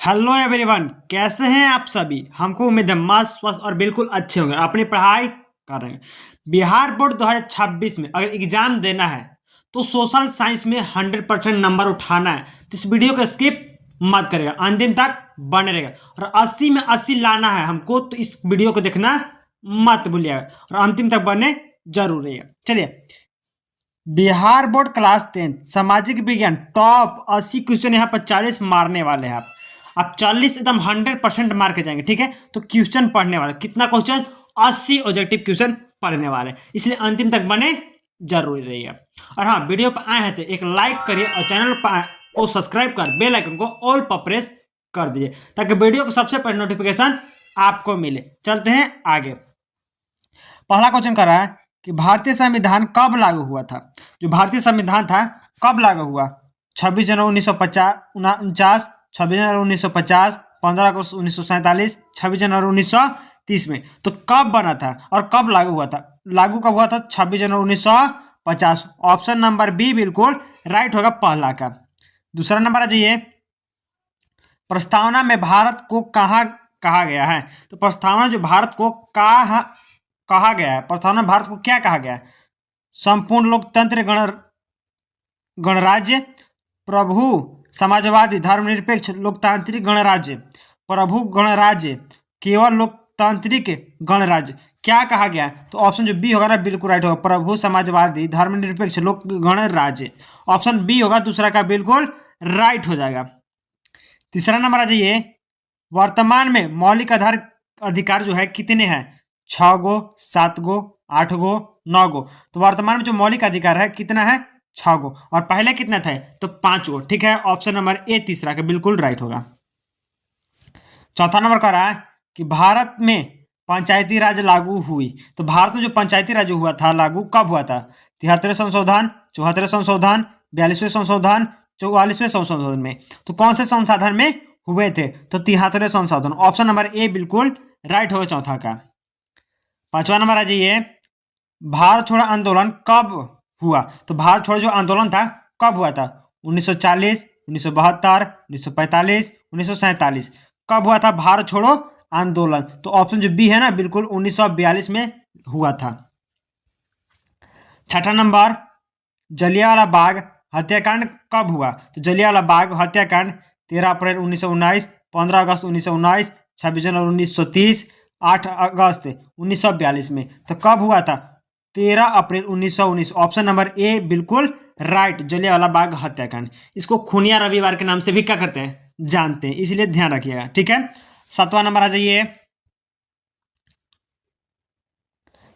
Hello everyone, कैसे हैं आप सभी। हमको उम्मीद है मस्त स्वस्थ और बिल्कुल अच्छे होंगे, अपनी पढ़ाई कर रहे हैं। बिहार बोर्ड 2026 में अगर एग्जाम देना है तो सोशल साइंस में 100% नंबर उठाना है। तो इस वीडियो को स्किप मत करेगा, अंतिम तक बने रहेगा और 80 में 80 लाना है हमको। तो इस वीडियो को देखना मत भूलिएगा और अंतिम तक बने जरूर रहिएगा। चलिए, बिहार बोर्ड क्लास 10 सामाजिक विज्ञान टॉप 80 क्वेश्चन यहाँ पर 40 मारने वाले हैं आप 40 एकदम 100% मार के जाएंगे। ठीक है, तो क्वेश्चन पढ़ने वाले कितना क्वेश्चन 80 ऑब्जेक्टिव क्वेश्चन पढ़ने वाले, इसलिए अंतिम तक बने जरूरी रहिए। और हाँ, वीडियो पर आए हैं तो एक लाइक करिए और चैनल को सब्सक्राइब कर बेल आइकन को ऑल पर प्रेस कर दीजिए ताकि वीडियो को सबसे पहले नोटिफिकेशन आपको मिले। चलते हैं आगे। पहला क्वेश्चन कर रहा है कि भारतीय संविधान कब लागू हुआ था। जो भारतीय संविधान था कब लागू हुआ? 26 जनवरी 1949, 26 जनवरी 1950, 15 अगस्त 1947, 26 जनवरी 1930 में। तो कब बना था और कब लागू हुआ था? लागू कब हुआ था? 26 जनवरी 1950। ऑप्शन नंबर बी बिल्कुल राइट होगा पहला का। दूसरा नंबर आ जाइए, प्रस्तावना में भारत को कहाँ कहा गया है? तो प्रस्तावना जो भारत को कहा गया है, प्रस्तावना भारत को क्या कहा गया है? संपूर्ण लोकतंत्र गणराज्य, प्रभु समाजवादी धर्मनिरपेक्ष लोकतांत्रिक गणराज्य, प्रभु गणराज्य, केवल लोकतांत्रिक गणराज्य। क्या कहा गया? तो ऑप्शन जो बी होगा ना बिल्कुल राइट होगा, प्रभु समाजवादी धर्मनिरपेक्ष लोक गणराज्य। ऑप्शन बी होगा दूसरा का बिल्कुल राइट हो जाएगा। तीसरा नंबर आ जाइए, वर्तमान में मौलिक अधिकार जो है कितने हैं? 6 गो, 7 गो, 8 गो, 9 गो। तो वर्तमान में जो मौलिक अधिकार है कितना है? 6 गो। और पहले कितना थे? तो 5 गो। ठीक है, ऑप्शन नंबर ए तीसरा का बिल्कुल राइट होगा। चौथा नंबर कह रहा है कि भारत में पंचायती राज लागू हुई। तो भारत में जो पंचायती राज हुआ था लागू कब हुआ था? 73वें संशोधन, 74वें संशोधन, 42वें संशोधन, 44वें संशोधन में। तो कौन से संशोधन में हुए थे? तो 73वें संशोधन। ऑप्शन नंबर ए बिल्कुल राइट होगा चौथा का। पांचवा नंबर आ जाइए, भारत छोड़ो आंदोलन कब हुआ? तो भारत छोड़ो जो आंदोलन था कब हुआ था? 1940, 1972, 1945, 1947। कब हुआ था भारत छोड़ो आंदोलन? तो ऑप्शन जो बी है ना बिल्कुल 1942 में हुआ था। छठा नंबर, जलियांवाला बाग हत्याकांड कब हुआ? तो जलियांवाला बाग हत्याकांड 13 अप्रैल 1919, 15 अगस्त 1919, 26 जनवरी 1930, 8 अगस्त 1942 में। तो कब हुआ था? 13 अप्रैल 1919। ऑप्शन नंबर ए बिल्कुल राइट, जलियांवाला बाग हत्याकांड। इसको खूनिया रविवार के नाम से भी क्या करते हैं? जानते हैं, इसलिए ध्यान रखिएगा। ठीक है, सातवां नंबर आ जाइए।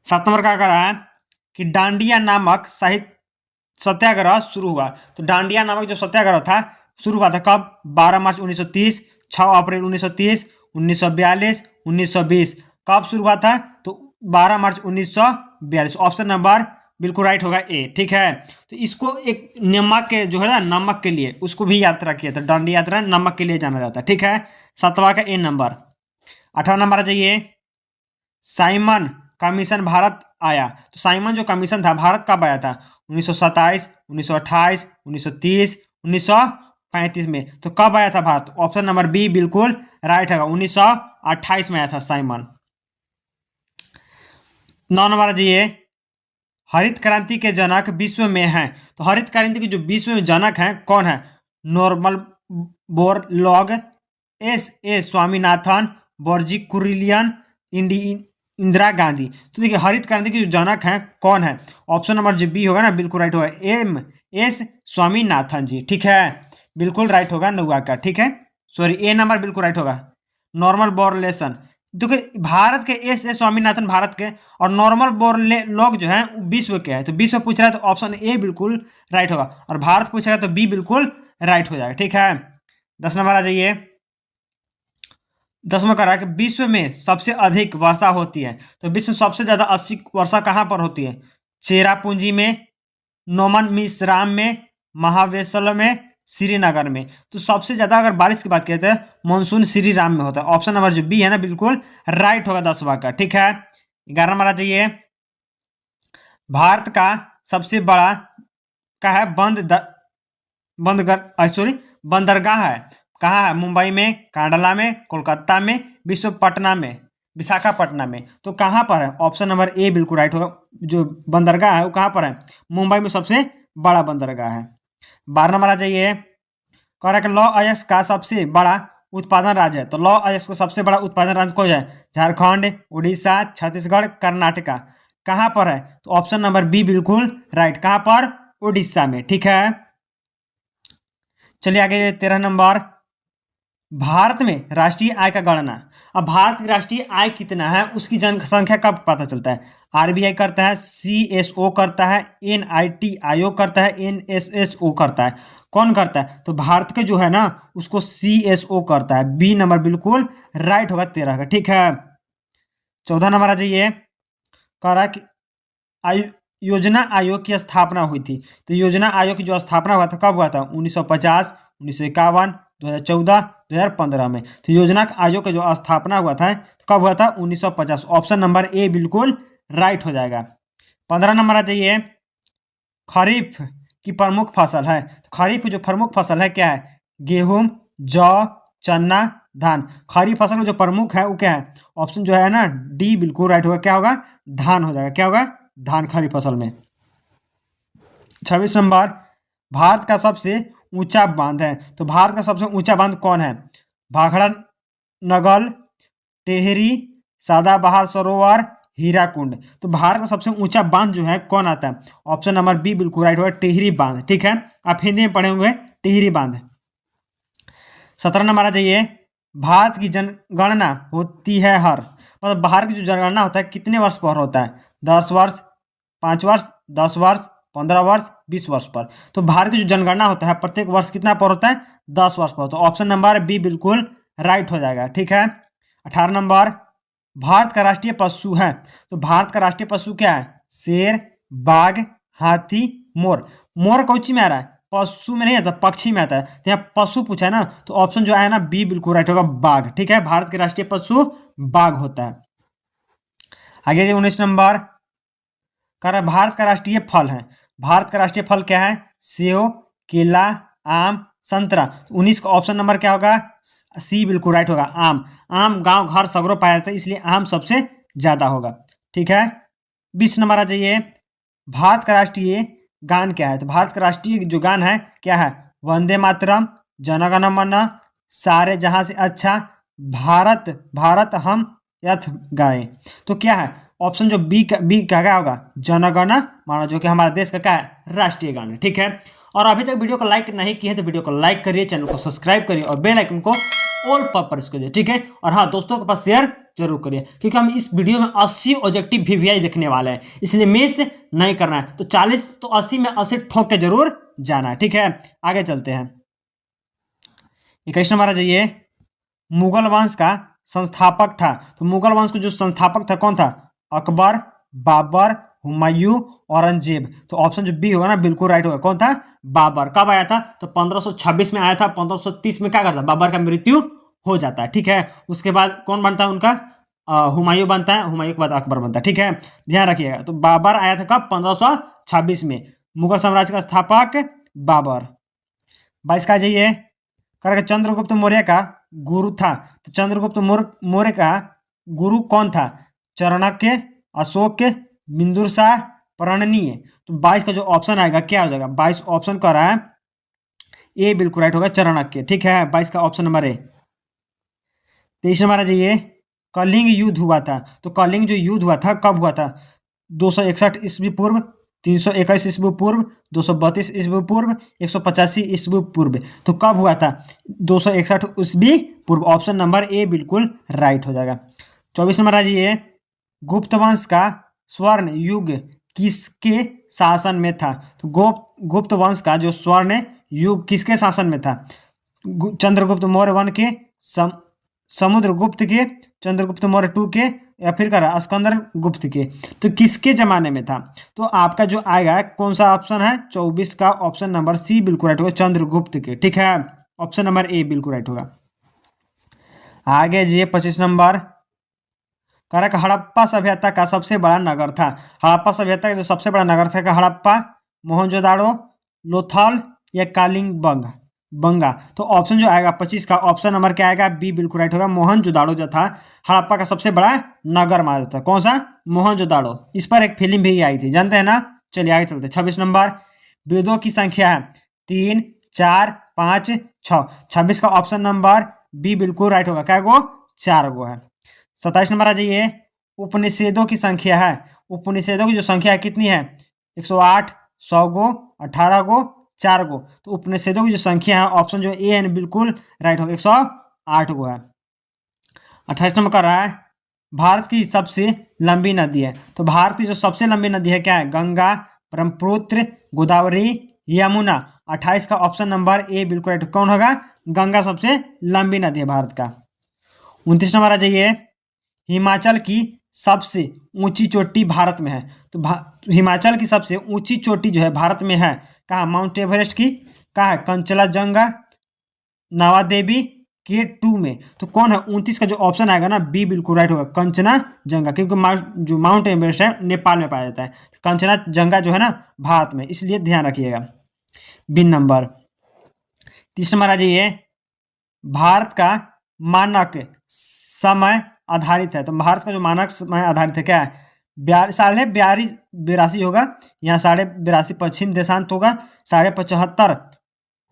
7 नंबर का कह रहा है कि डांडिया नामक साहित्य सत्याग्रह शुरू हुआ। तो डांडिया नामक जो सत्याग्रह था शुरू हुआ था कब? 12 मार्च 1930, 6 अप्रैल 1930, 1942, 1920। कब शुरू हुआ था? तो 12 मार्च 1942। ऑप्शन नंबर बिल्कुल राइट होगा ए। ठीक है, तो इसको एक नमक के जो है ना नमक के लिए उसको भी यात्रा किया था। डांडी यात्रा नमक के लिए जाना जाता है। ठीक है, 7वां का ए नंबर। 8वां नंबर आ जाइए, साइमन कमीशन भारत आया। तो साइमन जो कमीशन था भारत कब आया था? 1927, 1928, 1930, 1935 में। तो कब आया था भारत? ऑप्शन नंबर बी बिल्कुल राइट है, 1928 में आया था साइमन। 9 नंबर जाइए, हरित क्रांति के जनक विश्व में हैं। तो हरित क्रांति के जो विश्व में जनक हैं कौन है? Norman Borlaug, S A Swaminathan, Verghese Kurien, Indira Gandhi. तो देखिए हरित क्रांति के जो जनक हैं कौन है? ऑप्शन नंबर जो बी होगा ना बिल्कुल राइट होगा, एम एस स्वामीनाथन जी। ठीक है, बिल्कुल राइट होगा नौवा का। ठीक है, सॉरी ए नंबर बिल्कुल राइट होगा। नॉर्मल बोरलेसन, देखिए भारत के एस ए स्वामीनाथन भारत के और नॉर्मल बोरले लोग जो हैं विश्व के हैं। तो विश्व पूछ रहा है तो ऑप्शन ए बिल्कुल राइट होगा और भारत पूछेगा तो बी बिल्कुल राइट हो जाएगा। ठीक है, 10 नंबर आ जाइए। 10वां कह रहा है कि विश्व में सबसे अधिक वर्षा होती है। तो विश्व में सबसे ज्यादा अच्छी वर्षा कहाँ पर होती है? चेरापूंजी में, नोमन मिसराम में, महावेशल में, श्रीनगर में। तो सबसे ज्यादा अगर बारिश की बात करते हैं मानसून श्रीराम में होता है। ऑप्शन नंबर जो बी है ना बिल्कुल राइट होगा 10वां का। ठीक है, 11 नंबर आ जाइए, भारत का सबसे बड़ा का है बंदरगाह है। कहाँ है? मुंबई में, कांडला में, कोलकाता में, विशाखापट्टनम में, विशाखापट्टनम में। तो कहाँ पर है? ऑप्शन नंबर ए बिल्कुल राइट होगा। जो बंदरगाह है वो कहाँ पर है? मुंबई में सबसे बड़ा बंदरगाह है। 12 नंबर आ जाइए। कह रहा है कि लौह अयस्क का सबसे बड़ा उत्पादन राज्य है। तो लौह अयस्क का सबसे बड़ा उत्पादन राज्य कौन है? झारखंड, उड़ीसा, छत्तीसगढ़, कर्नाटका। कहाँ पर है? तो ऑप्शन नंबर बी बिल्कुल राइट। कहाँ पर? उड़ीसा में। ठीक है, चलिए आगे। 13 नंबर, भारत में राष्ट्रीय आय का गणना। अब भारत की राष्ट्रीय आय कितना है उसकी जनसंख्या कब पता चलता है? आरबीआई करता है, सीएसओ करता है, एनआईटी आयोग करता है, एनएसएसओ करता है। कौन करता है? तो भारत के जो है ना उसको सीएसओ करता है। बी नंबर बिल्कुल राइट होगा 13 का। ठीक है, 14 नंबर आ जाइए। कह रहा है कि योजना आयोग की स्थापना हुई थी। तो योजना आयोग की जो स्थापना हुआ था कब हुआ था? 1950, 1951, 2014, 2015 में। तो योजना आयोग का जो स्थापना हुआ था कब हुआ था? 1950। ऑप्शन नंबर ए बिल्कुल राइट हो जाएगा। 15 नंबर आ जाइए। खरीफ की प्रमुख फसल है। तो खरीफ की जो प्रमुख फसल है क्या है? गेहूं, जौ, चना, धान। खरीफ फसल जो प्रमुख है वो क्या है? ऑप्शन जो है ना डी बिल्कुल राइट होगा। क्या होगा? धान हो जाएगा। क्या होगा? धान खरीफ फसल में। 26 नंबर, भारत का सबसे ऊंचा बांध है। तो भारत का सबसे ऊंचा बांध कौन है? भाखड़ा नगल, टेहरी, सदाबहार सरोवर, हीराकुंड। तो भारत का सबसे ऊंचा बांध जो है कौन आता है? ऑप्शन नंबर बी बिल्कुल राइट होगा, टिहरी बांध। ठीक है, आप हिंदी में पढ़े होंगे टिहरी बांध। 17 नंबर आ जाइए। भारत की जनगणना होती है हर, मतलब भारत की जो जनगणना होता है कितने वर्ष पर होता है? 10 वर्ष, 5 वर्ष, 10 वर्ष, 15 वर्ष, 20 वर्ष पर। तो भारत की जो जनगणना होता है प्रत्येक वर्ष कितना पर होता है? 10 वर्ष पर। तो ऑप्शन नंबर बी बिल्कुल राइट हो जाएगा। ठीक है, 18 नंबर, भारत का राष्ट्रीय पशु है। तो भारत का राष्ट्रीय पशु क्या है? शेर, बाघ, हाथी, मोर। मोर कौची में आ रहा है? पशु में नहीं आता, पक्षी में आता है। तो यहाँ पशु पूछा है ना, तो ऑप्शन जो है ना बी बिल्कुल राइट होगा, बाघ। ठीक है, भारत के राष्ट्रीय पशु बाघ होता है। आगे 19 नंबर, भारत का राष्ट्रीय फल है। भारत का राष्ट्रीय फल क्या है? सेव, केला, आम, संतरा। 19 का ऑप्शन नंबर क्या होगा? सी बिल्कुल राइट होगा, आम। आम गांव घर सगरों पाया जाता है इसलिए आम सबसे ज्यादा होगा। ठीक है, 20 नंबर आ जाइए। भारत का राष्ट्रीय गान क्या है? तो भारत का राष्ट्रीय जो गान है क्या है? वंदे मातरम, जनगण मन, सारे जहां से अच्छा, भारत भारत हम यथ गाए। तो क्या है? ऑप्शन जो बी का क्या होगा? जनगण मन, जो कि हमारे देश का क्या है? राष्ट्रीय गान है। ठीक है, और अभी तक वीडियो को लाइक नहीं किए हैं तो वीडियो को लाइक करिए, चैनल को सब्सक्राइब करिए और बेल आइकन को ऑल पर प्रेस करिए। ठीक है, और हाँ, दोस्तों के पास शेयर जरूर करिए क्योंकि हम इस वीडियो में 80 ऑब्जेक्टिव वीवीआई देखने वाले हैं, इसलिए मिस नहीं करना है। तो 40 तो 80 में 80 ठोक के जरूर जाना है। ठीक है, आगे चलते हैं। 21 नंबर आ जाइए। मुगल वंश का संस्थापक था। तो मुगल वंश का जो संस्थापक था कौन था? अकबर, बाबर, हुमायूं, औरंगजेब। तो ऑप्शन जो बी होगा ना बिल्कुल राइट होगा। कौन था? बाबर। कब आया था? तो 1526 में आया था। 1530 में क्या करता? बाबर का मृत्यु हो जाता है। ठीक है, उसके बाद कौन बनता है उनका? हुमायूं बनता है। हुमायूं के बाद अकबर बनता है। ठीक है, ध्यान रखिएगा। तो बाबर आया था कब? 1526 में। मुगल साम्राज्य का स्थापक बाबर। 22 का जाइए। कर चंद्रगुप्त मौर्य का गुरु था। तो चंद्रगुप्त मौर्य का गुरु कौन था? चाणक्य, अशोक, बिंदुसार, प्रणनीय। तो 22 का जो ऑप्शन आएगा क्या हो जाएगा? 22 ऑप्शन कर रहा है ए बिल्कुल राइट होगा, चाणक्य। ठीक है, 22 का ऑप्शन नंबर ए। 23 नंबर आ जाइए। कलिंग युद्ध हुआ था। तो कलिंग जो युद्ध हुआ था कब हुआ था? 261 ईस्वी पूर्व, 321 ईस्वी पूर्व, 232 ईस्वी पूर्व, 185 ईस्वी पूर्व। तो कब हुआ था? 261 ईस्वी पूर्व। ऑप्शन नंबर ए बिल्कुल राइट हो जाएगा। 24 नंबर आ जाइए। गुप्त वंश का स्वर्ण युग किसके शासन में था? तो गुप्त वंश का जो स्वर्ण युग किसके शासन में था? चंद्रगुप्त मौर्य वन के, समुद्रगुप्त के, चंद्रगुप्त मौर्य टू के, या फिर करा स्कंदर गुप्त के। तो किसके जमाने में था? तो आपका जो आएगा कौन सा ऑप्शन है? 24 का ऑप्शन नंबर सी बिल्कुल राइट होगा, चंद्रगुप्त के। ठीक है, ऑप्शन नंबर ए बिल्कुल राइट होगा। आगे जी 25 नंबर। करक हड़प्पा सभ्यता का सबसे बड़ा नगर था। हड़प्पा सभ्यता का जो सबसे बड़ा नगर था हड़प्पा, मोहनजोदाड़ो, लोथल या कालिंगबंग। बंगा। तो ऑप्शन जो आएगा 25 का ऑप्शन नंबर क्या आएगा? बी बिल्कुल राइट होगा। मोहनजोदाड़ो जो था हड़प्पा का सबसे बड़ा नगर माना जाता है। कौन सा? मोहनजोदाड़ो। इस पर एक फिल्म भी आई थी, जानते हैं ना। चलिए आगे चलते। 26 नंबर, वेदों की संख्या है 3, 4, 5, 6। 26 का ऑप्शन नंबर बी बिल्कुल राइट होगा। क्या गो? 4 गो है। 27 नंबर आ जाइए, उपनिषेदों की संख्या है। उपनिषेदों की जो संख्या है कितनी है? 108, 100 गो, 18 गो, 4 गो। तो उपनिषेदों की जो संख्या है ऑप्शन जो ए एन बिल्कुल राइट होगा, 108 गो है। 28 नंबर कर रहा है, भारत की सबसे लंबी नदी है। तो भारत की जो सबसे लंबी नदी है क्या है? गंगा, ब्रह्मपुत्र, गोदावरी, यमुना। 28 का ऑप्शन नंबर ए बिल्कुल राइट। कौन होगा? गंगा सबसे लंबी नदी है भारत का। 29 नंबर आ जाइए, हिमाचल की सबसे ऊंची चोटी भारत में है। तो हिमाचल की सबसे ऊंची चोटी जो है भारत में है कहाँ? माउंट एवरेस्ट की। कहाँ है? कंचनजंगा, नवा देवी, K2 में। तो कौन है? 29 का जो ऑप्शन आएगा ना बी बिल्कुल राइट होगा, कंचनजंगा। क्योंकि जो माउंट एवरेस्ट है नेपाल में पाया जाता है, कंचनजंगा जो है ना भारत में, इसलिए ध्यान रखिएगा। बिन नंबर 30 नंबर आ जाइए, भारत का मानक समय आधारित है। तो भारत का जो मानक समय आधारित है क्या है? 82 होगा, यहाँ 82.5 पश्चिम देशांत होगा, 75.5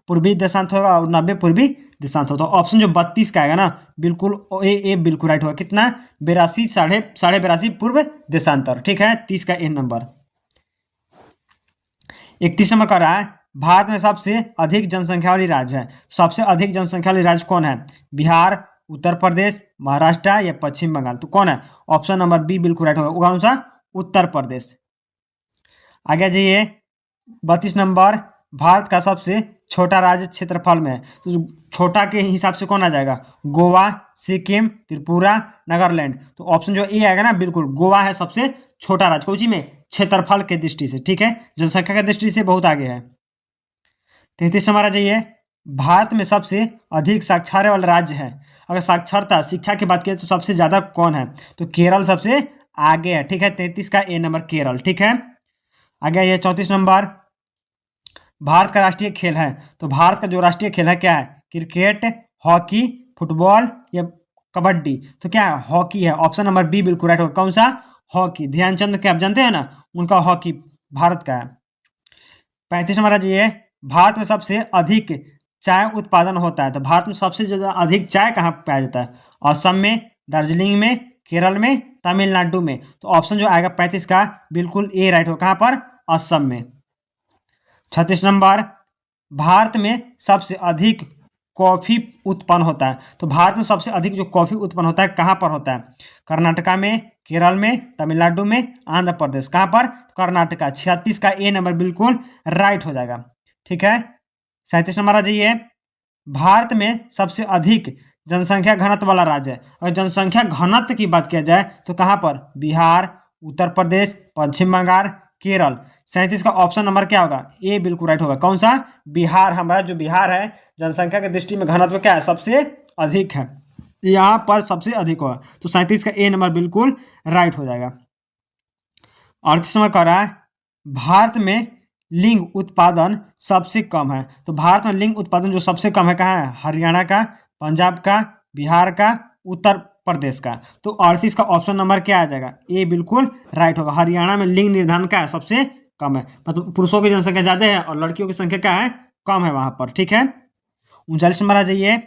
पूर्वी देशांत होगा और 90 पूर्वी देशांत होगा। तो ऑप्शन जो 32 का आएगा ना बिल्कुल ए बिल्कुल राइट होगा। कितना? 82, 82.5 पूर्व देशांतर। ठीक है, 30 का ए नंबर। 31 नंबर का रहा है, भारत में सबसे अधिक जनसंख्या वाली राज्य है। सबसे अधिक जनसंख्या वाली राज्य कौन है? बिहार, उत्तर प्रदेश, महाराष्ट्र या पश्चिम बंगाल। तो कौन है? ऑप्शन नंबर बी बिल्कुल राइट होगा। कौन सा? उत्तर प्रदेश। आगे जाइए, 32 नंबर, भारत का सबसे छोटा राज्य क्षेत्रफल में है। तो छोटा के हिसाब से कौन आ जाएगा? गोवा, सिक्किम, त्रिपुरा, नागालैंड। तो ऑप्शन जो ए आएगा ना बिल्कुल, गोवा है सबसे छोटा राज्य। कोची में? क्षेत्रफल के दृष्टि से। ठीक है, जनसंख्या की दृष्टि से बहुत आगे है। 33 नंबर आ जाइए, भारत में सबसे अधिक साक्षरता वाला राज्य है। अगर साक्षरता शिक्षा की बात करें तो सबसे ज्यादा कौन है? तो केरल सबसे आगे है। ठीक है, 33 का ए नंबर केरल। ठीक है, आगे आइए 34 नंबर, भारत का राष्ट्रीय खेल है। तो भारत का जो राष्ट्रीय खेल है क्या है? क्रिकेट, हॉकी, फुटबॉल या कबड्डी। तो क्या है? हॉकी है। ऑप्शन नंबर बी बिल्कुल राइट होगा। कौन सा? हॉकी। ध्यानचंद के आप जानते हैं ना, उनका हॉकी भारत का है। 35 नंबर आ जाइए, भारत में सबसे अधिक चाय उत्पादन होता है। तो भारत में सबसे ज्यादा अधिक चाय कहाँ पाया जाता है? असम में, दार्जिलिंग में, केरल में, तमिलनाडु में। तो ऑप्शन जो आएगा 35 का बिल्कुल ए राइट हो। कहाँ पर? असम में। 36 नंबर, भारत में सबसे अधिक कॉफी उत्पन्न होता है। तो भारत में सबसे अधिक जो कॉफी उत्पन्न होता है कहाँ पर होता है? कर्नाटका में, केरल में, तमिलनाडु में, आंध्र प्रदेश। कहाँ पर? कर्नाटका। 36 का ए नंबर बिल्कुल राइट हो जाएगा। ठीक है, 37 नंबर आ जाइए, भारत में सबसे अधिक जनसंख्या घनत्व वाला राज्य है। अगर जनसंख्या घनत्व की बात किया जाए तो कहाँ पर? बिहार, उत्तर प्रदेश, पश्चिम बंगाल, केरल। 37 का ऑप्शन नंबर क्या होगा? ए बिल्कुल राइट होगा। कौन सा? बिहार। हमारा जो बिहार है जनसंख्या की दृष्टि में घनत्व क्या है? सबसे अधिक है, यहाँ पर सबसे अधिक होगा। तो 37 का ए नंबर बिल्कुल राइट हो जाएगा। 38 नंबर कह रहा है, भारत में लिंग उत्पादन सबसे कम है। तो भारत में लिंग उत्पादन जो सबसे कम है कहाँ है? हरियाणा का, पंजाब का, बिहार का, उत्तर प्रदेश का। तो 38 का ऑप्शन नंबर क्या आ जाएगा? ए बिल्कुल राइट होगा। हरियाणा में लिंग निर्धारण क्या है? सबसे कम है। मतलब पुरुषों की जनसंख्या ज्यादा है और लड़कियों की संख्या क्या है? कम है वहां पर। ठीक है, 39 नंबर आ जाइए,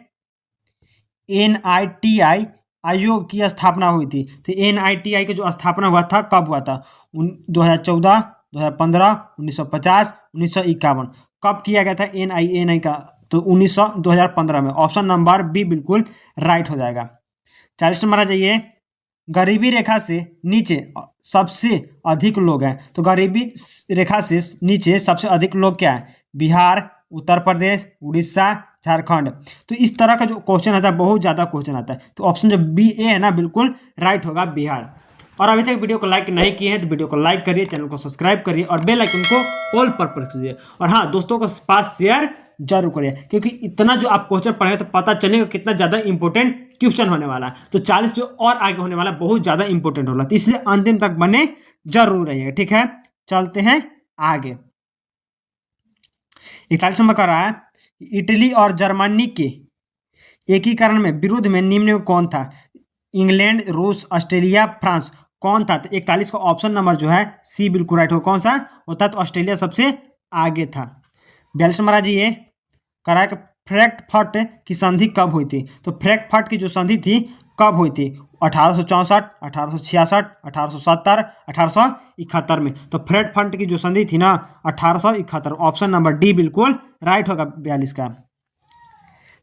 NITI आयोग की स्थापना हुई थी। तो NITI की जो स्थापना हुआ था कब हुआ था? 2014, 2015, 1950, 1951। कब किया गया था NINI का? तो 2015 में। ऑप्शन नंबर बी बिल्कुल राइट हो जाएगा। 40 नंबर आ जाइए, गरीबी रेखा से नीचे सबसे अधिक लोग हैं। तो गरीबी रेखा से नीचे सबसे अधिक लोग क्या है? बिहार, उत्तर प्रदेश, उड़ीसा, झारखंड। तो इस तरह का जो क्वेश्चन आता है बहुत ज़्यादा क्वेश्चन आता है। तो ऑप्शन जो बी ए है ना बिल्कुल राइट होगा, बिहार। और अभी तक वीडियो को लाइक नहीं किए हैं तो वीडियो को लाइक करिए, चैनल को सब्सक्राइब करिए और बेल आइकन को ऑल पर प्रेस कीजिए। और हाँ, दोस्तों के पास शेयर जरूर करिए, क्योंकि इतना जो आप क्वेश्चन पढ़ेंगे तो पता चलेगा कितना ज़्यादा इंपॉर्टेंट क्वेश्चन होने वाला है। तो 40 जो और आगे होने वाला बहुत ज़्यादा इंपॉर्टेंट होला, तो इसलिए अंतिम तक बने जरूर रहिएगा। ठीक है, चलते हैं आगे। 41 नंबर का रहा है, इटली और जर्मनी के एकीकरण में विरुद्ध में निम्न में कौन था? इंग्लैंड, रूस, ऑस्ट्रेलिया, फ्रांस, कौन था? तो 41 का ऑप्शन नंबर जो है सी बिल्कुल राइट हो। कौन सा होता? तो ऑस्ट्रेलिया सबसे आगे था। 42 नंबर जी ये करा कि फ्रैंकफर्ट की संधि कब हुई थी? तो फ्रैंकफर्ट की जो संधि थी कब हुई थी? 1864, 1866, 1870, 1871 में। तो फ्रैंकफर्ट की जो संधि थी ना 1871। ऑप्शन नंबर डी बिल्कुल राइट होगा 42 का।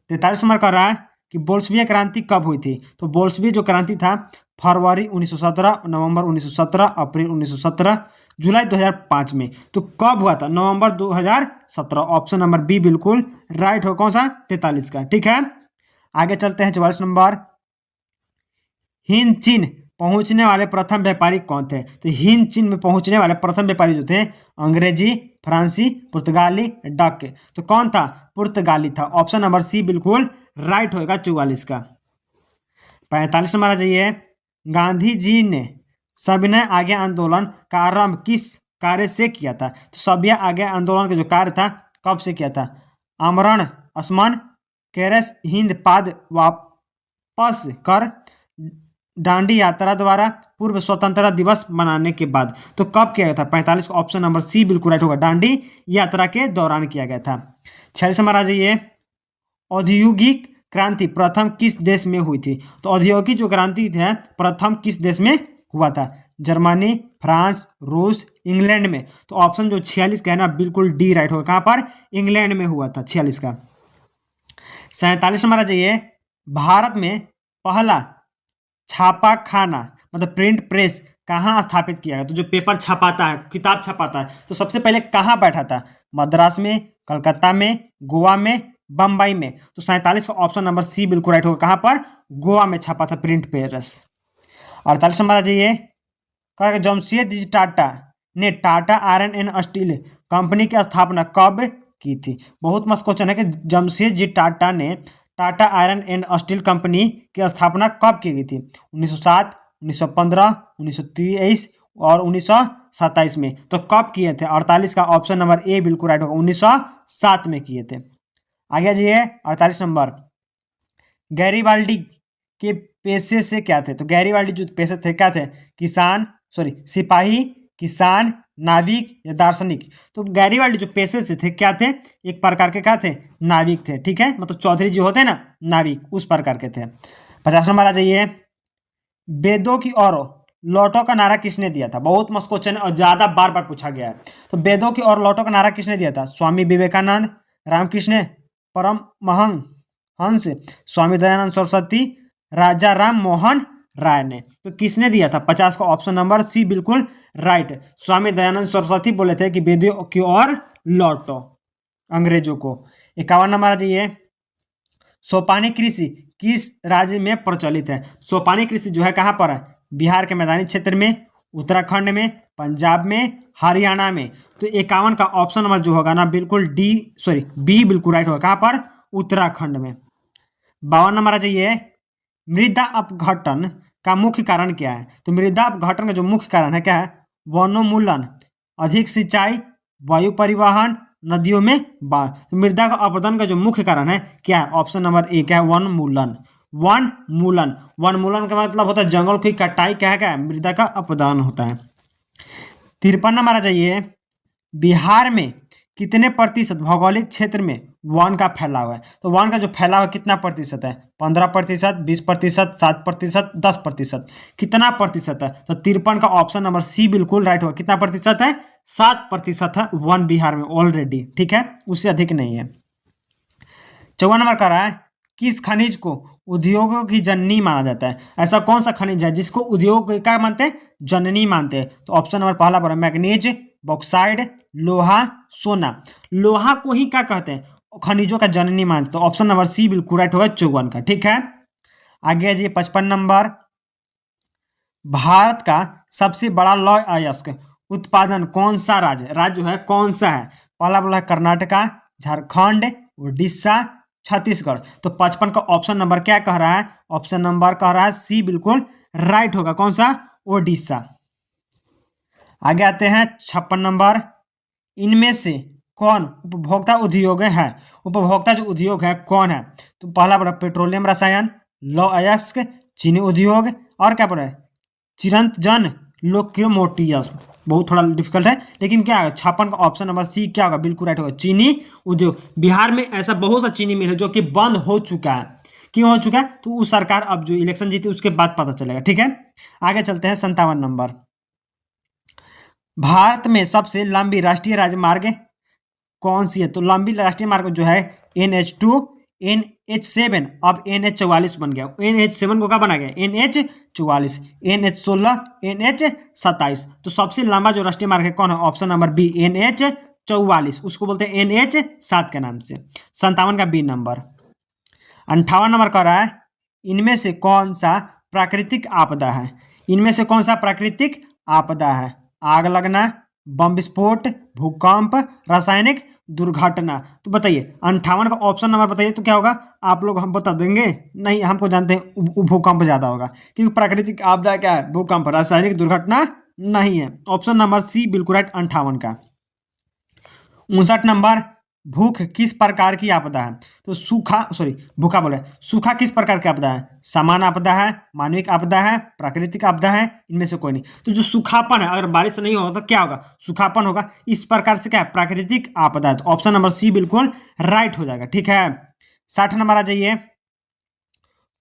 43 नंबर कर रहा है कि बोल्शेविक क्रांति कब हुई थी? तो बोल्शेविक जो क्रांति था फरवरी 1917, नवंबर 1917, अप्रैल 1917, जुलाई 2005 में। तो कब हुआ था? नवंबर 2017। ऑप्शन नंबर बी बिल्कुल राइट हो। कौन सा? 43 का। ठीक है, आगे चलते हैं। 44 नंबर, हिंद चीन पहुंचने वाले प्रथम व्यापारी कौन थे? तो हिंद चीन में पहुंचने वाले प्रथम व्यापारी जो थे अंग्रेजी, फ्रांसी, पुर्तगाली, डच। तो कौन था? पुर्तगाली था। ऑप्शन नंबर सी बिल्कुल राइट होगा 44 का। 45 नंबर आ जाइए, गांधी जी ने सविनय आज्ञा आंदोलन का आरंभ किस कार्य से किया था? तो सभ्य आज्ञा आंदोलन का जो कार्य था कब से किया था? आमरण असमन, केरस हिंद पाद वापस कर, डांडी यात्रा द्वारा, पूर्व स्वतंत्रता दिवस मनाने के बाद। तो कब किया गया था? 45 का ऑप्शन नंबर सी बिल्कुल राइट होगा। डांडी यात्रा के दौरान किया गया था। 46 नंबर आ जाइए, औद्योगिक क्रांति प्रथम किस देश में हुई थी? तो औद्योगिक जो क्रांति है प्रथम किस देश में हुआ था? जर्मनी, फ्रांस, रूस, इंग्लैंड में। तो ऑप्शन जो 46 का है ना बिल्कुल डी राइट होगा। कहाँ पर? इंग्लैंड में हुआ था 46 का। 47 नंबर आ जाइए, भारत में पहला छापा खाना मतलब प्रिंट प्रेस कहाँ स्थापित किया गया? तो जो पेपर छपाता है, किताब छपाता है, तो सबसे पहले कहाँ बैठा था? मद्रास में, कलकत्ता में, गोवा में, बम्बई में। तो 47 का ऑप्शन नंबर सी बिल्कुल राइट होगा। कहाँ पर? गोवा में छपा था प्रिंट प्रेस। 48 नंबर आ जाइए, कहा जमशेदजी टाटा ने Tata iron and steel company की स्थापना कब की थी? बहुत मस्त क्वेश्चन है कि जमशेदजी टाटा ने Tata iron and steel company की स्थापना कब की गई थी? 1907, 1915, 1923 और 1927 में। तो कब किए थे? 48 का ऑप्शन नंबर ए बिल्कुल राइट होगा। 1907 में किए थे। आगे जाइए 48 नंबर, गैरीबाल्डी के पेशे से क्या थे? तो गैरीबाल्डी जो पेशे थे क्या थे? सिपाही, किसान, नाविक या दार्शनिक। तो गैरीबाल्डी जो पेशे से थे क्या थे? एक प्रकार के क्या थे? नाविक थे। ठीक है, मतलब चौधरी जो होते हैं ना नाविक, उस प्रकार के थे। 50 नंबर आ जाइए, वेदों की ओर लौटो का नारा किसने दिया था? बहुत मस्त क्वेश्चन है और ज्यादा बार बार पूछा गया है। तो वेदों की ओर लौटो का नारा किसने दिया था? स्वामी विवेकानंद, रामकृष्ण परमहंस, स्वामी दयानंद सरस्वती, राजा राम मोहन राय ने। तो किसने दिया था? 50 का ऑप्शन नंबर सी बिल्कुल राइट। स्वामी दयानंद सरस्वती बोले थे कि वेदों की ओर लौटो अंग्रेजों को। 51 नंबर आ जाइए, सोपानी कृषि किस राज्य में प्रचलित है? सोपानी कृषि जो है कहाँ पर है? बिहार के मैदानी क्षेत्र में, उत्तराखंड में, पंजाब में, हरियाणा में। तो 51 का ऑप्शन नंबर जो होगा ना बिल्कुल बी बिल्कुल राइट होगा। कहाँ पर? उत्तराखंड में। 52 नंबर आ जाइए, मृदा अपघटन का मुख्य कारण क्या है? तो मृदा अपघटन का जो मुख्य कारण है क्या है? वनोन्मूलन, अधिक सिंचाई, वायु परिवहन, नदियों में बाढ़। तो मृदा का अपरदन का जो मुख्य कारण है क्या है? ऑप्शन नंबर ए क्या है? वनमूलन। वनमूलन का मतलब होता है जंगल की कटाई। क्या है? मृदा का अपरदन होता है। 53 नंबर आ जाइए, बिहार में कितने प्रतिशत भौगोलिक क्षेत्र में वन का फैलाव है? तो वन का जो फैलाव है कितना प्रतिशत है? 15%, 20%, 7%, 10%। कितना प्रतिशत है? तो 53 का ऑप्शन नंबर सी बिल्कुल राइट होगा। कितना प्रतिशत है? 7% है वन बिहार में ऑलरेडी। ठीक है, उससे अधिक नहीं है। 54 नंबर का रहा है, किस खनिज को उद्योगों की जननी माना जाता है? ऐसा कौन सा खनिज है जिसको उद्योग क्या मानते हैं? जननी मानते हैं। तो ऑप्शन नंबर पहला पर मैग्नीज, बॉक्साइड, लोहा, सोना। लोहा को ही क्या कहते हैं? खनिजों का जननी मानते हैं। तो ऑप्शन नंबर सी बिल्कुल राइट होगा 54 का। ठीक है, आगे जी 55 नंबर, भारत का सबसे बड़ा लौह अयस्क उत्पादन कौन सा राज्य जो है कौन सा है? पहला बोला कर्नाटका, झारखंड, उड़ीसा, छत्तीसगढ़। तो 55 का ऑप्शन नंबर क्या कह रहा है? ऑप्शन नंबर कह रहा है सी बिल्कुल राइट होगा। कौन सा? ओडिशा। आगे आते हैं 56 नंबर, इनमें से कौन उपभोक्ता उद्योग है? उपभोक्ता जो उद्योग है कौन है? तो पहला बोला पेट्रोलियम रसायन, लौह अयस्क, चीनी उद्योग और क्या बोला है? चिरंतन लोकोमोटिव्स। बहुत थोड़ा डिफिकल्ट है लेकिन क्या है 56 का ऑप्शन नंबर सी क्या होगा? बिल्कुल राइट होगा, चीनी उद्योग। बिहार में ऐसा बहुत सा चीनी मिल है जो कि बंद हो चुका है। क्यों हो चुका है? तो उस सरकार अब जो इलेक्शन जीती उसके बाद पता चलेगा। ठीक है, आगे चलते हैं 57 नंबर। भारत में सबसे लंबी राष्ट्रीय राजमार्ग कौन सी है? तो लंबी राष्ट्रीय मार्ग जो है NH2, NH7, अब NH44 बन गया। NH7 को क्या बना गया? NH44, NH16, NH27। तो सबसे लंबा जो राष्ट्रीय मार्ग है कौन है? ऑप्शन नंबर बी NH44, उसको बोलते हैं NH7 के नाम से। 57 का बी नंबर। 58 नंबर कह रहा है इनमें से कौन सा प्राकृतिक आपदा है? इनमें से कौन सा प्राकृतिक आपदा है? आग लगना, बम विस्फोट, भूकंप, रासायनिक दुर्घटना। तो बताइए 58 का ऑप्शन नंबर बताइए तो क्या होगा? आप लोग हम बता देंगे? नहीं, हमको जानते हैं भूकंप ज्यादा होगा, क्योंकि प्राकृतिक आपदा क्या है? भूकंप। रासायनिक दुर्घटना नहीं है। ऑप्शन नंबर सी बिल्कुल राइट 58 का। 59 नंबर भूख किस प्रकार की आपदा है? तो भूखा बोले। सूखा किस प्रकार की आपदा है? सामान्य आपदा है, मानविक आपदा है, प्राकृतिक आपदा है, इनमें से कोई नहीं। तो जो सूखापन है, अगर बारिश नहीं होगा तो क्या होगा? सूखापन होगा। इस प्रकार से क्या है? प्राकृतिक आपदा है। तो ऑप्शन नंबर सी बिल्कुल राइट हो जाएगा। ठीक है, 60 नंबर आ जाइए।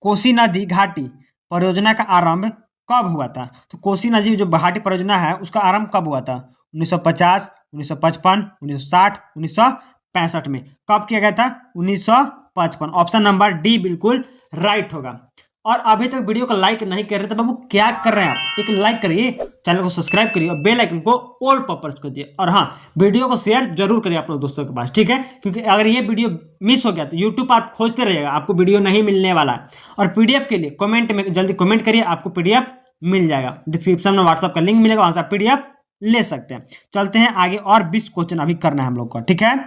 कोसी नदी घाटी परियोजना का आरंभ कब हुआ था? तो कोसी नदी जो घाटी परियोजना है उसका आरंभ कब हुआ था? 1950, 1955, 1960, 1965 में। कब किया गया था? 1955। ऑप्शन नंबर डी बिल्कुल राइट होगा। और अभी तक वीडियो को लाइक नहीं कर रहे तो बाबू क्या कर रहे हैं आप? एक लाइक करिए, चैनल को सब्सक्राइब करिए और बेल आइकन को ऑल पर प्रेस कर दिए। और हाँ, वीडियो को शेयर जरूर करिए आप लोग दोस्तों के पास। ठीक है, क्योंकि अगर ये वीडियो मिस हो गया तो यूट्यूब पर आप खोजते रहिएगा, आपको वीडियो नहीं मिलने वाला है। और पीडीएफ के लिए कमेंट में जल्दी कमेंट करिए, आपको पीडीएफ मिल जाएगा। डिस्क्रिप्शन में व्हाट्सएप का लिंक मिलेगा, वहां से आप पीडीएफ ले सकते हैं। चलते हैं आगे, और 20 क्वेश्चन अभी करना है हम लोग को। ठीक है,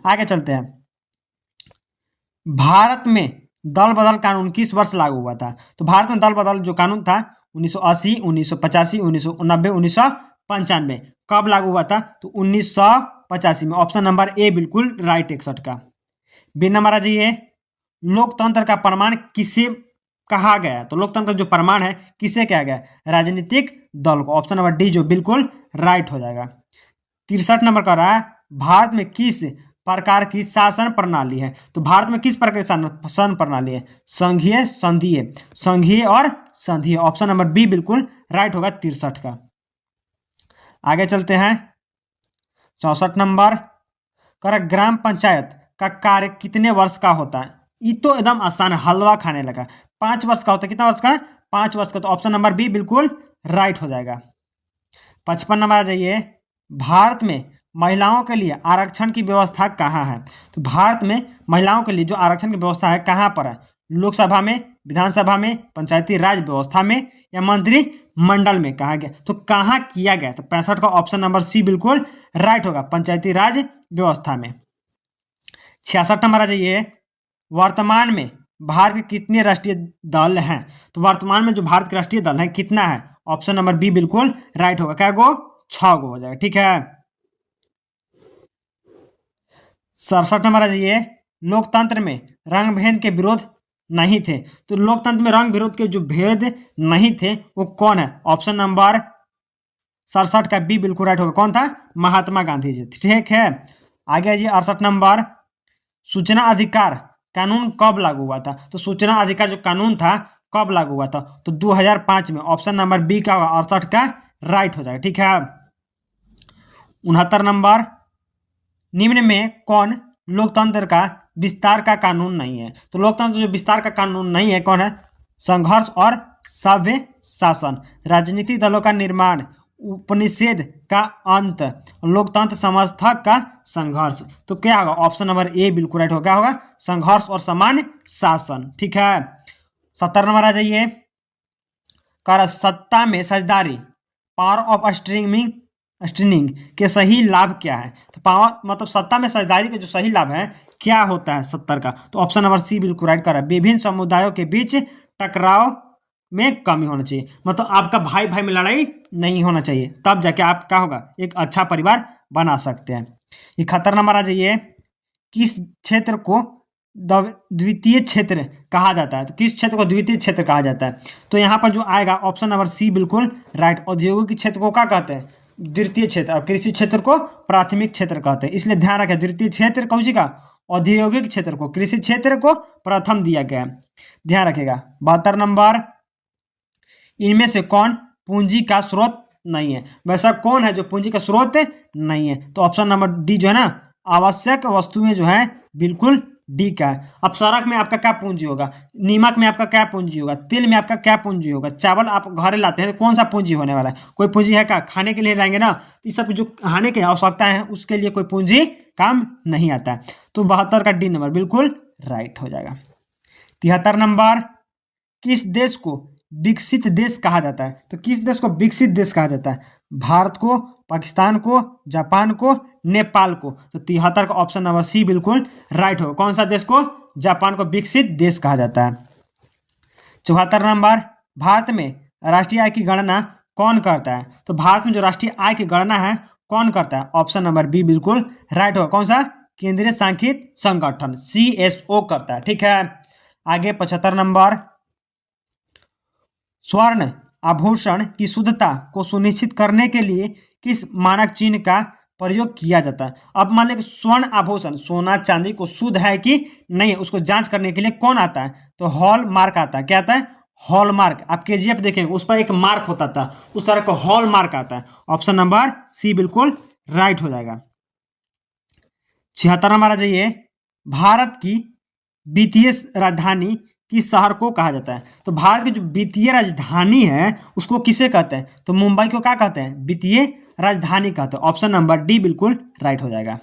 आगे चलते हैं। भारत में दल बदल कानून किस वर्ष लागू हुआ था? तो भारत में दल बदल जो कानून था 1980, 1985, 1990, 1995। कब लागू हुआ था? तो 1985 में। ऑप्शन नंबर ए बिल्कुल राइट 61 का। बी नंबर आ जाइए। लोकतंत्र का प्रमाण किसे कहा गया? तो लोकतंत्र जो प्रमाण है किसे कहा गया? राजनीतिक दल को। ऑप्शन नंबर डी जो बिल्कुल राइट हो जाएगा। 63 नंबर का रहा है भारत में किस प्रकार की शासन प्रणाली है? तो भारत में किस प्रकार की शासन प्रणाली है? संघीय, संघीय, संघीय और संघीय। ऑप्शन नंबर बी बिल्कुल राइट होगा 63 का। आगे चलते हैं 64 नंबर कर ग्राम पंचायत का कार्य कितने वर्ष का होता है? ये तो एकदम आसान है, हलवा खाने लगा। 5 वर्ष का होता है। कितना वर्ष का? 5 वर्ष का। तो ऑप्शन नंबर बी बिल्कुल राइट हो जाएगा। 55 नंबर आ जाइए। भारत में महिलाओं के लिए आरक्षण की व्यवस्था कहाँ है? तो भारत में महिलाओं के लिए जो आरक्षण की व्यवस्था है कहाँ पर है? लोकसभा में, विधानसभा में, पंचायती राज व्यवस्था में या मंत्रिमंडल में? कहा गया तो कहाँ किया गया? तो 65 का ऑप्शन नंबर सी बिल्कुल राइट होगा, पंचायती राज व्यवस्था में। 66 नंबर आ जाइए। वर्तमान में भारत के कितने राष्ट्रीय दल हैं? तो वर्तमान में जो भारत के राष्ट्रीय दल है कितना है? ऑप्शन नंबर बी बिल्कुल राइट होगा। क्या गो? 6 गो हो जाएगा। ठीक है, 67 नंबर आ जाइए। लोकतंत्र में रंग भेद के विरोध नहीं थे। तो लोकतंत्र में रंग विरोध के जो भेद नहीं थे वो कौन है? ऑप्शन नंबर 67 का बी बिल्कुल राइट होगा। कौन था? महात्मा गांधी जी। ठीक है, आगे आइए 68 नंबर। सूचना अधिकार कानून कब लागू हुआ था? तो सूचना अधिकार जो कानून था कब लागू हुआ था? तो 2005 में। ऑप्शन नंबर बी का होगा 68 का राइट हो जाएगा। ठीक है, 69 नंबर। निम्न में कौन लोकतंत्र का विस्तार का कानून नहीं है? तो लोकतंत्र जो विस्तार का कानून नहीं है कौन है? संघर्ष और सभ्य शासन, राजनीतिक दलों का निर्माण, उपनिषेध का अंत, लोकतंत्र समर्थक का संघर्ष। तो क्या होगा? ऑप्शन नंबर ए बिल्कुल राइट होगा। होगा संघर्ष और समान शासन। ठीक है, 70 नंबर आ जाइए। कर सत्ता में साझेदारी, पावर ऑफ स्ट्रीनिंग के सही लाभ क्या है? तो पावर मतलब सत्ता में साझेदारी के जो सही लाभ है क्या होता है 70 का? तो ऑप्शन नंबर सी बिल्कुल राइट कर रहा है। विभिन्न समुदायों के बीच टकराव में कमी होना चाहिए। मतलब आपका भाई भाई में लड़ाई नहीं होना चाहिए, तब जाके आप क्या होगा? एक अच्छा परिवार बना सकते हैं। 71 नंबर आ जाइए, किस क्षेत्र को द्वितीय क्षेत्र कहा जाता है? तो किस क्षेत्र को द्वितीय क्षेत्र कहा जाता है? तो यहाँ पर जो आएगा ऑप्शन नंबर सी बिल्कुल राइट। औद्योगिक क्षेत्र को क्या कहते हैं? द्वितीय क्षेत्र। और कृषि क्षेत्र को प्राथमिक क्षेत्र कहते हैं। इसलिए ध्यान रखें, द्वितीय क्षेत्र कौन सी का? औद्योगिक क्षेत्र को, कृषि क्षेत्र को प्रथम दिया गया है। ध्यान रखिएगा। 72 नंबर, इनमें से कौन पूंजी का स्रोत नहीं है? वैसा कौन है जो पूंजी का स्रोत नहीं है? तो ऑप्शन नंबर डी जो है ना, आवश्यक वस्तुएं जो है बिल्कुल डी का है। अब सड़क में आपका क्या पूंजी होगा? नीमक में आपका क्या पूंजी होगा? तेल में आपका क्या पूंजी होगा? चावल आप घर लाते हैं तो कौन सा पूंजी होने वाला है? कोई पूंजी है क्या? खाने के लिए लाएंगे ना, तो इस सब जो खाने की आवश्यकता है उसके लिए कोई पूंजी काम नहीं आता है। तो 72 का डी नंबर बिल्कुल राइट हो जाएगा। 73 नंबर, किस देश को विकसित देश कहा जाता है? तो किस देश को विकसित देश कहा जाता है? भारत को, पाकिस्तान को, जापान को, नेपाल को? तो 73 का ऑप्शन नंबर सी बिल्कुल राइट होगा। कौन सा देश को? जापान को विकसित देश कहा जाता है। 74 नंबर, भारत में राष्ट्रीय आय की गणना कौन करता है? तो भारत में जो राष्ट्रीय आय की गणना है कौन करता है? ऑप्शन नंबर बी बिल्कुल राइट होगा। कौन सा? केंद्रीय सांख्यिकी संगठन CSO करता है। ठीक है, आगे 75 नंबर, स्वर्ण आभूषण की शुद्धता को सुनिश्चित करने के लिए किस मानक चिन्ह का प्रयोग किया जाता है? अब मान लें स्वर्ण आभूषण, सोना चांदी को शुद्ध है कि नहीं है, उसको जांच करने के लिए कौन आता है? तो हॉल मार्क आता है। क्या आता है? Hall mark. आप KGF देखेंगे उस पर एक मार्क होता था, उस तरह का हॉल मार्क आता है। ऑप्शन नंबर सी बिल्कुल राइट हो जाएगा। 76 नंबर आ जाइए, भारत की वित्तीय राजधानी किस शहर को कहा जाता है? तो भारत की जो वित्तीय राजधानी है उसको किसे कहते हैं? तो मुंबई को क्या कहते हैं? वित्तीय राजधानी कहते हैं। ऑप्शन नंबर डी बिल्कुल राइट हो जाएगा।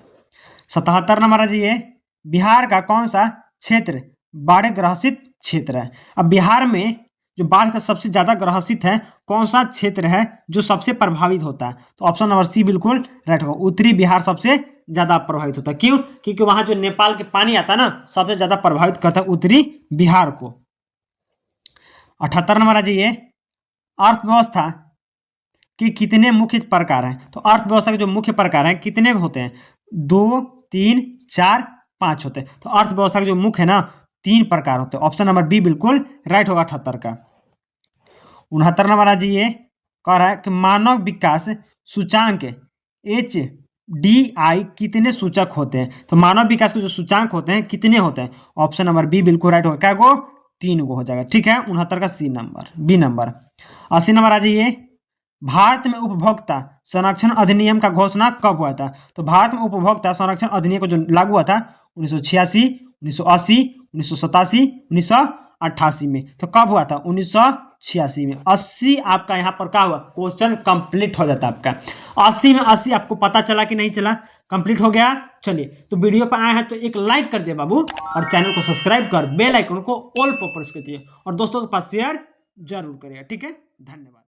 77 नंबर आ जाइए, बिहार का कौन सा क्षेत्र बाढ़ ग्रसित क्षेत्र है? अब बिहार में जो बाढ़ का सबसे ज्यादा ग्रसित है कौन सा क्षेत्र है जो सबसे प्रभावित होता है? तो ऑप्शन नंबर सी बिल्कुल राइट होगा। उत्तरी बिहार सबसे ज्यादा प्रभावित होता है। क्यों? क्योंकि वहां जो नेपाल के पानी आता है ना, सबसे ज्यादा प्रभावित करता है उत्तरी बिहार को। 78 नंबर आ जाइए, अर्थव्यवस्था के कितने मुख्य प्रकार हैं? तो अर्थव्यवस्था के जो मुख्य प्रकार हैं कितने होते हैं? 2, 3, 4, 5 होते हैं। तो अर्थव्यवस्था के जो मुख्य है ना 3 प्रकार होते हैं। ऑप्शन नंबर बी बिल्कुल राइट होगा 78 का। 69 नंबर आ जाइए, कह रहा है कि मानव विकास सूचांक HDI कितने सूचक होते हैं? तो मानव विकास के जो सूचांक होते हैं कितने होते हैं? ऑप्शन नंबर बी बिल्कुल राइट होगा। क्या गो? 3 गो हो जाएगा। ठीक है, 69 का बी नंबर। 80 नंबर आ जाइए, भारत में उपभोक्ता संरक्षण अधिनियम का घोषणा कब हुआ था? तो भारत में उपभोक्ता संरक्षण अधिनियम को जो लागू हुआ था 1986, 1980, 1987, 1988 में। तो कब हुआ था? 1986 में। 80 आपका यहाँ पर क्या हुआ? क्वेश्चन कंप्लीट हो जाता है आपका। 80 में 80 आपको पता चला कि नहीं चला? कंप्लीट हो गया। चलिए, तो वीडियो पर आए हैं तो एक लाइक कर दिए बाबू, और चैनल को सब्सक्राइब कर बेल आइकन को ऑल पर प्रेस कर दिए, और दोस्तों के पास शेयर जरूर करिएगा। ठीक है, धन्यवाद।